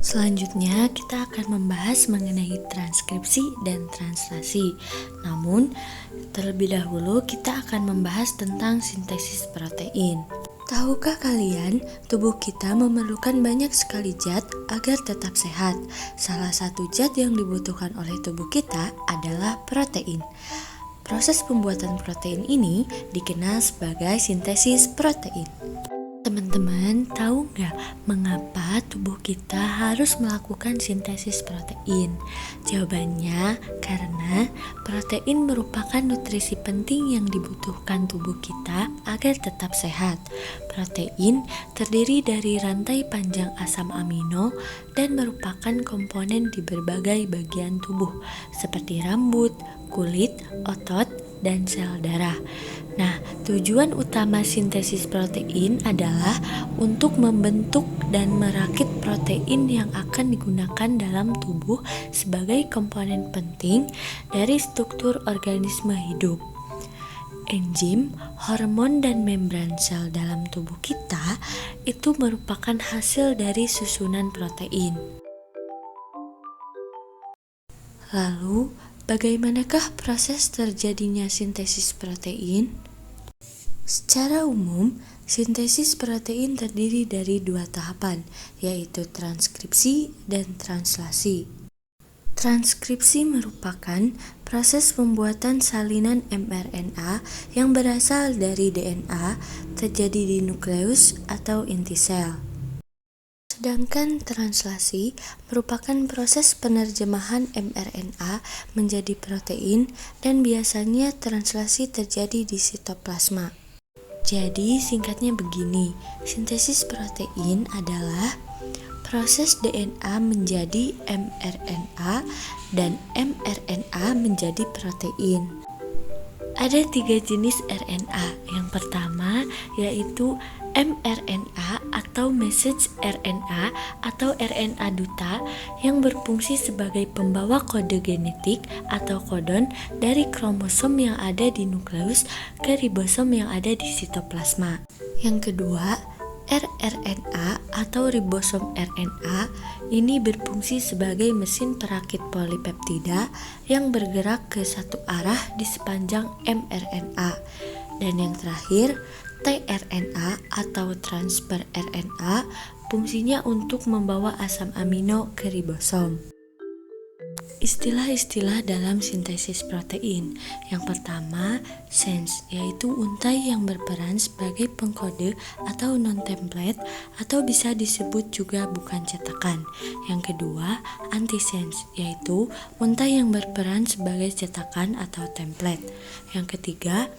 Selanjutnya, kita akan membahas mengenai transkripsi dan translasi. Namun, terlebih dahulu kita akan membahas tentang sintesis protein. Tahukah kalian, tubuh kita memerlukan banyak sekali zat agar tetap sehat. Salah satu zat yang dibutuhkan oleh tubuh kita adalah protein. Proses pembuatan protein ini dikenal sebagai sintesis protein. Teman-teman, tahu nggak mengapa tubuh kita harus melakukan sintesis protein? Jawabannya, karena protein merupakan nutrisi penting yang dibutuhkan tubuh kita agar tetap sehat. Protein terdiri dari rantai panjang asam amino dan merupakan komponen di berbagai bagian tubuh, seperti rambut, kulit, otot, dan sel darah. Nah, tujuan utama sintesis protein adalah untuk membentuk dan merakit protein yang akan digunakan dalam tubuh sebagai komponen penting dari struktur organisme hidup. Enzim, hormon, dan membran sel dalam tubuh kita itu merupakan hasil dari susunan protein. Lalu, bagaimanakah proses terjadinya sintesis protein? Secara umum, sintesis protein terdiri dari dua tahapan, yaitu transkripsi dan translasi. Transkripsi merupakan proses pembuatan salinan mRNA yang berasal dari DNA terjadi di nukleus atau inti sel. Sedangkan translasi merupakan proses penerjemahan mRNA menjadi protein dan biasanya translasi terjadi di sitoplasma. Jadi singkatnya begini, sintesis protein adalah proses DNA menjadi mRNA dan mRNA menjadi protein. Ada 3 jenis RNA. Yang pertama yaitu mRNA atau message RNA atau RNA duta yang berfungsi sebagai pembawa kode genetik atau kodon dari kromosom yang ada di nukleus ke ribosom yang ada di sitoplasma. Yang kedua, rRNA atau ribosom RNA ini berfungsi sebagai mesin perakit polipeptida yang bergerak ke satu arah di sepanjang mRNA. Dan yang terakhir, tRNA atau transfer RNA fungsinya untuk membawa asam amino ke ribosom. Istilah-istilah dalam sintesis protein. Yang pertama, sense, yaitu untai yang berperan sebagai pengkode atau non-template atau bisa disebut juga bukan cetakan. Yang kedua, antisense, yaitu untai yang berperan sebagai cetakan atau template. Yang ketiga,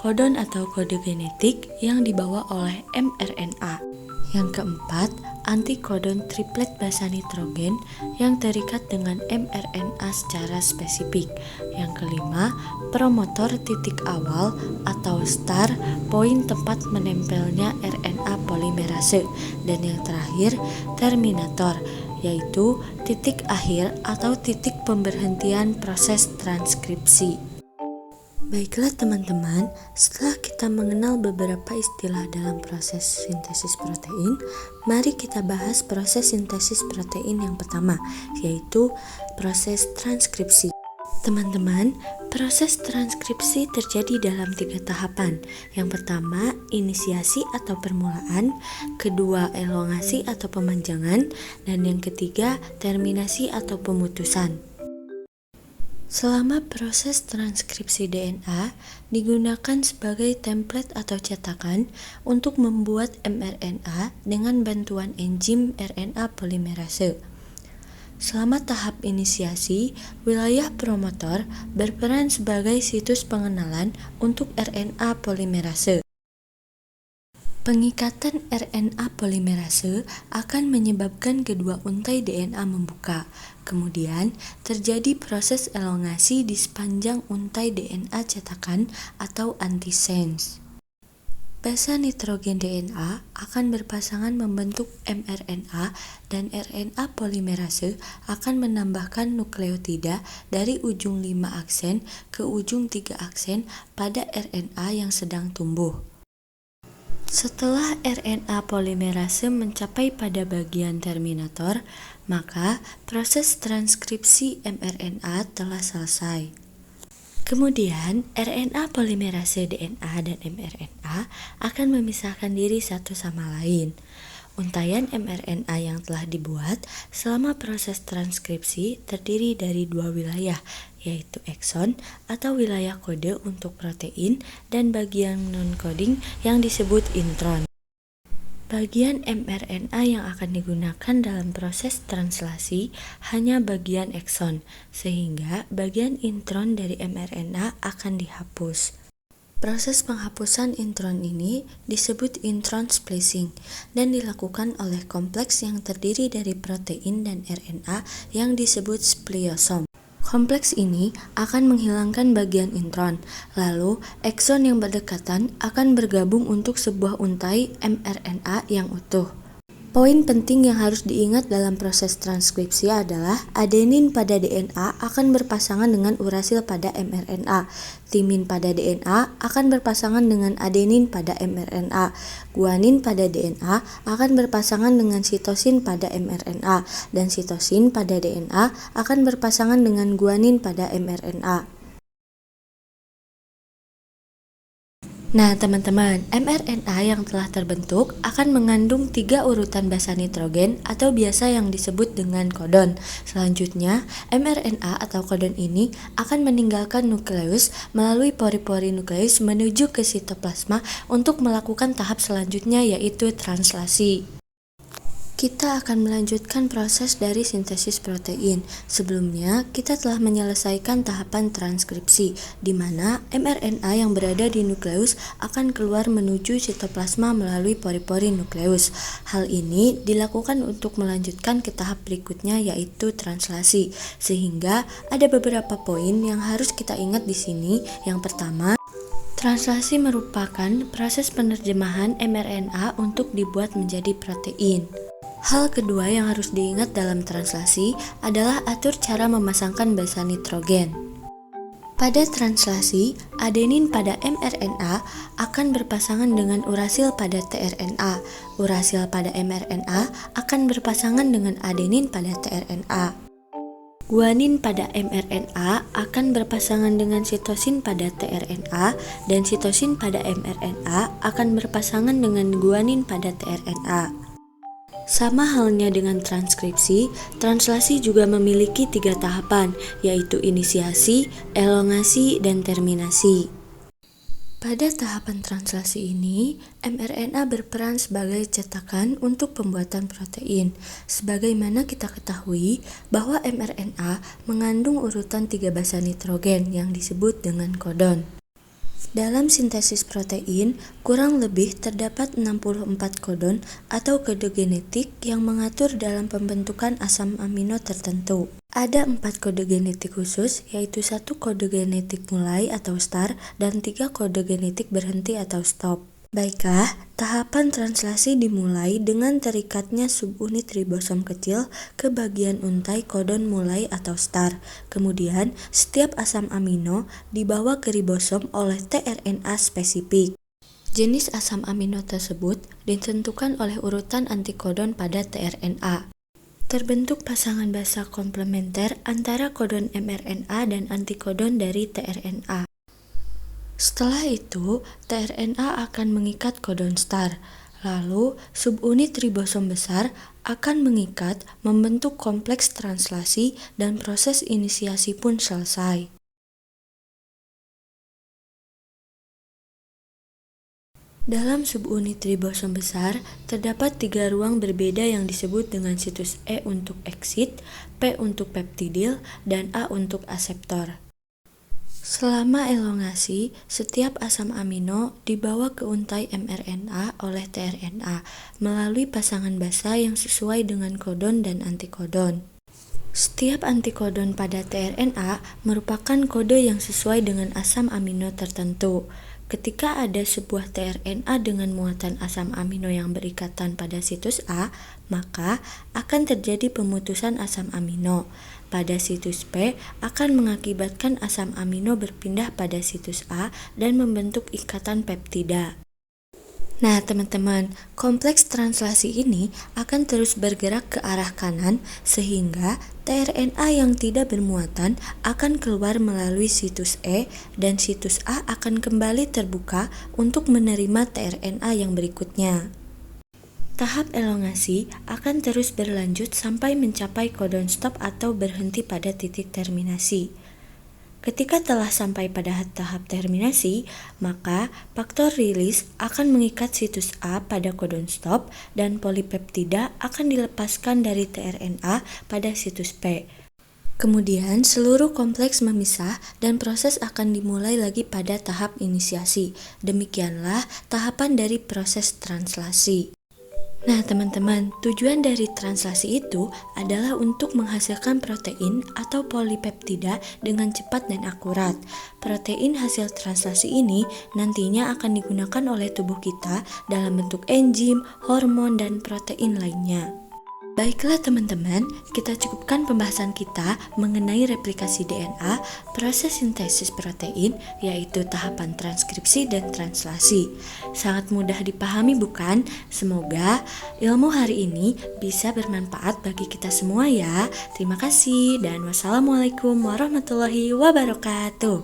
kodon atau kode genetik yang dibawa oleh mRNA. Yang keempat, antikodon triplet basa nitrogen yang terikat dengan mRNA secara spesifik. Yang kelima, promotor titik awal atau star, poin tempat menempelnya RNA polimerase. Dan yang terakhir, terminator, yaitu titik akhir atau titik pemberhentian proses transkripsi. Baiklah teman-teman, setelah kita mengenal beberapa istilah dalam proses sintesis protein, mari kita bahas proses sintesis protein yang pertama, yaitu proses transkripsi. Teman-teman, proses transkripsi terjadi dalam 3 tahapan. Yang pertama, inisiasi atau permulaan, kedua, elongasi atau pemanjangan, dan yang ketiga, terminasi atau pemutusan. Selama proses transkripsi DNA digunakan sebagai template atau cetakan untuk membuat mRNA dengan bantuan enzim RNA polimerase. Selama tahap inisiasi, wilayah promotor berperan sebagai situs pengenalan untuk RNA polimerase. Pengikatan RNA polimerase akan menyebabkan kedua untai DNA membuka. Kemudian, terjadi proses elongasi di sepanjang untai DNA cetakan atau antisense. Basa nitrogen DNA akan berpasangan membentuk mRNA dan RNA polimerase akan menambahkan nukleotida dari ujung 5 aksen ke ujung 3 aksen pada RNA yang sedang tumbuh. Setelah RNA polimerase mencapai pada bagian terminator, maka proses transkripsi mRNA telah selesai. Kemudian, RNA polimerase DNA dan mRNA akan memisahkan diri satu sama lain. Untaian mRNA yang telah dibuat selama proses transkripsi terdiri dari dua wilayah, yaitu ekson atau wilayah kode untuk protein dan bagian non-coding yang disebut intron. Bagian mRNA yang akan digunakan dalam proses translasi hanya bagian ekson, sehingga bagian intron dari mRNA akan dihapus. Proses penghapusan intron ini disebut intron splicing dan dilakukan oleh kompleks yang terdiri dari protein dan RNA yang disebut spliosom. Kompleks ini akan menghilangkan bagian intron, lalu ekson yang berdekatan akan bergabung untuk sebuah untai mRNA yang utuh. Poin penting yang harus diingat dalam proses transkripsi adalah adenin pada DNA akan berpasangan dengan urasil pada mRNA. Timin pada DNA akan berpasangan dengan adenin pada mRNA. Guanin pada DNA akan berpasangan dengan sitosin pada mRNA. Dan sitosin pada DNA akan berpasangan dengan guanin pada mRNA. Nah teman-teman, mRNA yang telah terbentuk akan mengandung 3 urutan basa nitrogen atau biasa yang disebut dengan kodon. Selanjutnya, mRNA atau kodon ini akan meninggalkan nukleus melalui pori-pori nukleus menuju ke sitoplasma untuk melakukan tahap selanjutnya yaitu translasi. Kita akan melanjutkan proses dari sintesis protein. Sebelumnya, kita telah menyelesaikan tahapan transkripsi, di mana mRNA yang berada di nukleus akan keluar menuju sitoplasma melalui pori-pori nukleus. Hal ini dilakukan untuk melanjutkan ke tahap berikutnya yaitu translasi. Sehingga ada beberapa poin yang harus kita ingat di sini. Yang pertama, translasi merupakan proses penerjemahan mRNA untuk dibuat menjadi protein. Hal kedua yang harus diingat dalam translasi adalah atur cara memasangkan basa nitrogen. Pada translasi, adenin pada mRNA akan berpasangan dengan urasil pada tRNA. Urasil pada mRNA akan berpasangan dengan adenin pada tRNA. Guanin pada mRNA akan berpasangan dengan sitosin pada tRNA dan sitosin pada mRNA akan berpasangan dengan guanin pada tRNA. Sama halnya dengan transkripsi, translasi juga memiliki 3 tahapan, yaitu inisiasi, elongasi, dan terminasi. Pada tahapan translasi ini, mRNA berperan sebagai cetakan untuk pembuatan protein. Sebagaimana kita ketahui bahwa mRNA mengandung urutan 3 basa nitrogen yang disebut dengan kodon. Dalam sintesis protein, kurang lebih terdapat 64 kodon atau kode genetik yang mengatur dalam pembentukan asam amino tertentu. Ada 4 kode genetik khusus, yaitu 1 kode genetik mulai atau start dan 3 kode genetik berhenti atau stop. Baiklah, tahapan translasi dimulai dengan terikatnya subunit ribosom kecil ke bagian untai kodon mulai atau start. Kemudian, setiap asam amino dibawa ke ribosom oleh tRNA spesifik. Jenis asam amino tersebut ditentukan oleh urutan antikodon pada tRNA. Terbentuk pasangan basa komplementer antara kodon mRNA dan antikodon dari tRNA. Setelah itu, tRNA akan mengikat kodon start, lalu subunit ribosom besar akan mengikat membentuk kompleks translasi dan proses inisiasi pun selesai. Dalam subunit ribosom besar, terdapat 3 ruang berbeda yang disebut dengan situs E untuk exit, P untuk peptidil, dan A untuk aseptor. Selama elongasi, setiap asam amino dibawa ke untai mRNA oleh tRNA melalui pasangan basa yang sesuai dengan kodon dan antikodon. Setiap antikodon pada tRNA merupakan kode yang sesuai dengan asam amino tertentu. Ketika ada sebuah tRNA dengan muatan asam amino yang berikatan pada situs A, maka akan terjadi pemutusan asam amino. Pada situs P akan mengakibatkan asam amino berpindah pada situs A dan membentuk ikatan peptida. Nah, teman-teman, kompleks translasi ini akan terus bergerak ke arah kanan sehingga tRNA yang tidak bermuatan akan keluar melalui situs E dan situs A akan kembali terbuka untuk menerima tRNA yang berikutnya. Tahap elongasi akan terus berlanjut sampai mencapai codon stop atau berhenti pada titik terminasi. Ketika telah sampai pada tahap terminasi, maka faktor rilis akan mengikat situs A pada codon stop dan polipeptida akan dilepaskan dari tRNA pada situs P. Kemudian seluruh kompleks memisah dan proses akan dimulai lagi pada tahap inisiasi. Demikianlah tahapan dari proses translasi. Nah, teman-teman, tujuan dari translasi itu adalah untuk menghasilkan protein atau polipeptida dengan cepat dan akurat. Protein hasil translasi ini nantinya akan digunakan oleh tubuh kita dalam bentuk enzim, hormon, dan protein lainnya. Baiklah teman-teman, kita cukupkan pembahasan kita mengenai replikasi DNA, proses sintesis protein, yaitu tahapan transkripsi dan translasi. Sangat mudah dipahami bukan? Semoga ilmu hari ini bisa bermanfaat bagi kita semua ya. Terima kasih dan wassalamualaikum warahmatullahi wabarakatuh.